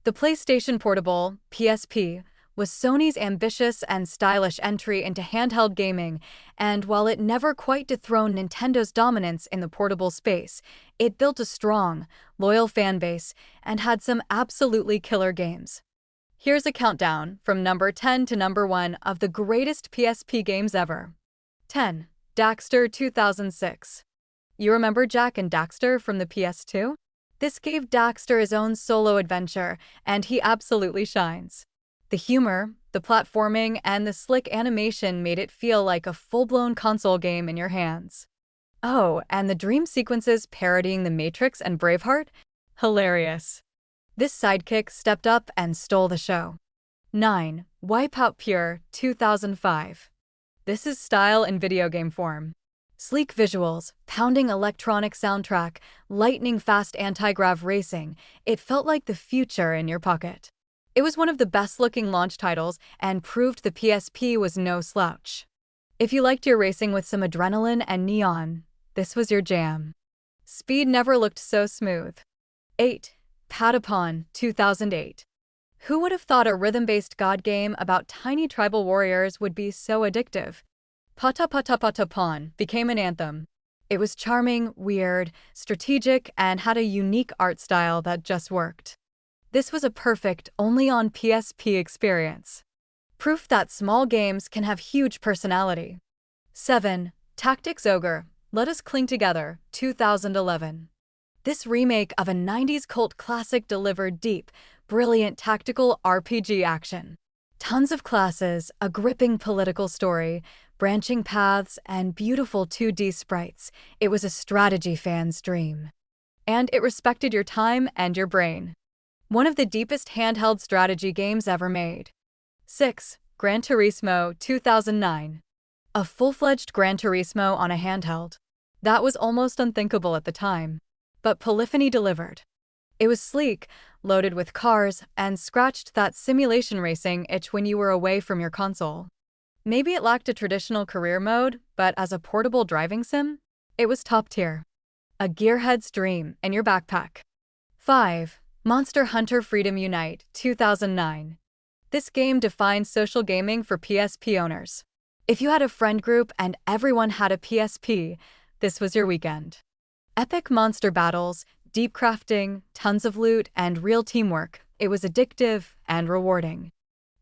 The PlayStation Portable, PSP, was Sony's ambitious and stylish entry into handheld gaming, and while it never quite dethroned Nintendo's dominance in the portable space, it built a strong, loyal fanbase and had some absolutely killer games. Here's a countdown from number 10 to number 1 of the greatest PSP games ever. 10. Daxter 2006. You remember Jak and Daxter from the PS2? This gave Daxter his own solo adventure, and he absolutely shines. The humor, the platforming, and the slick animation made it feel like a full-blown console game in your hands. Oh, and the dream sequences parodying The Matrix and Braveheart? Hilarious. This sidekick stepped up and stole the show. 9. Wipeout Pure 2005. This is style in video game form. Sleek visuals, pounding electronic soundtrack, lightning-fast anti-grav racing, it felt like the future in your pocket. It was one of the best-looking launch titles and proved the PSP was no slouch. If you liked your racing with some adrenaline and neon, this was your jam. Speed never looked so smooth. 8. Patapon 2008. Who would have thought a rhythm-based god game about tiny tribal warriors would be so addictive? Patapon became an anthem. It was charming, weird, strategic, and had a unique art style that just worked. This was a perfect, only on PSP experience. Proof that small games can have huge personality. 7. Tactics Ogre, Let Us Cling Together, 2011. This remake of a 90s cult classic delivered deep, brilliant tactical RPG action. Tons of classes, a gripping political story, branching paths, and beautiful 2D sprites. It was a strategy fan's dream. And it respected your time and your brain. One of the deepest handheld strategy games ever made. 6. Gran Turismo 2009. A full-fledged Gran Turismo on a handheld. That was almost unthinkable at the time. But Polyphony delivered. It was sleek, loaded with cars, and scratched that simulation racing itch when you were away from your console. Maybe it lacked a traditional career mode, but as a portable driving sim, it was top tier. A gearhead's dream in your backpack. 5. Monster Hunter Freedom Unite 2009. This game defined social gaming for PSP owners. If you had a friend group and everyone had a PSP, this was your weekend. Epic monster battles, deep crafting, tons of loot, and real teamwork. It was addictive and rewarding.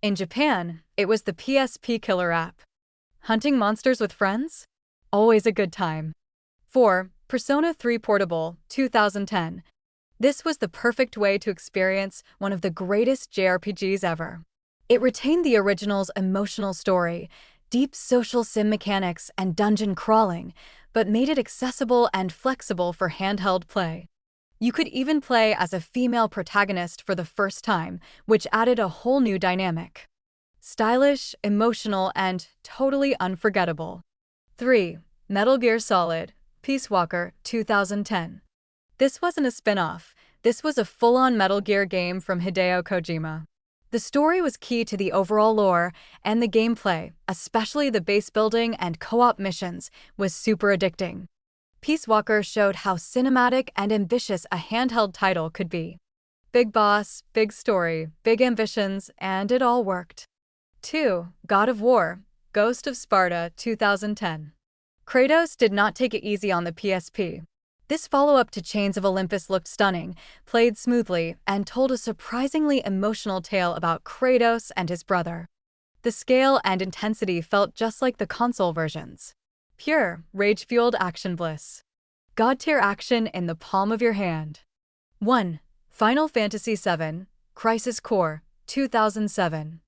In Japan, it was the PSP killer app. Hunting monsters with friends? Always a good time. 4. Persona 3 Portable 2010. This was the perfect way to experience one of the greatest JRPGs ever. It retained the original's emotional story, deep social sim mechanics, and dungeon crawling, but made it accessible and flexible for handheld play. You could even play as a female protagonist for the first time, which added a whole new dynamic. Stylish, emotional, and totally unforgettable. 3. Metal Gear Solid Peace Walker 2010. This wasn't a spin-off. This was a full-on Metal Gear game from Hideo Kojima. The story was key to the overall lore, and the gameplay, especially the base building and co-op missions, was super addicting. Peace Walker showed how cinematic and ambitious a handheld title could be. Big boss, big story, big ambitions, and it all worked. 2. God of War Ghost of Sparta 2010. Kratos did not take it easy on the PSP. This follow-up to Chains of Olympus looked stunning, played smoothly, and told a surprisingly emotional tale about Kratos and his brother. The scale and intensity felt just like the console versions. Pure, rage-fueled action bliss. God-tier action in the palm of your hand. 1. Final Fantasy VII Crisis Core 2007.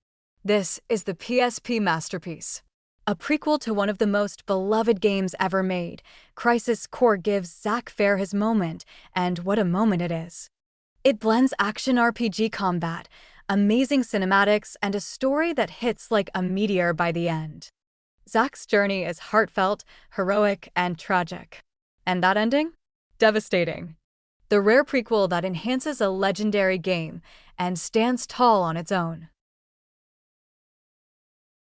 This is the PSP masterpiece. A prequel to one of the most beloved games ever made, Crisis Core gives Zack Fair his moment, and what a moment it is. It blends action RPG combat, amazing cinematics, and a story that hits like a meteor by the end. Zack's journey is heartfelt, heroic, and tragic. And that ending? Devastating. The rare prequel that enhances a legendary game and stands tall on its own.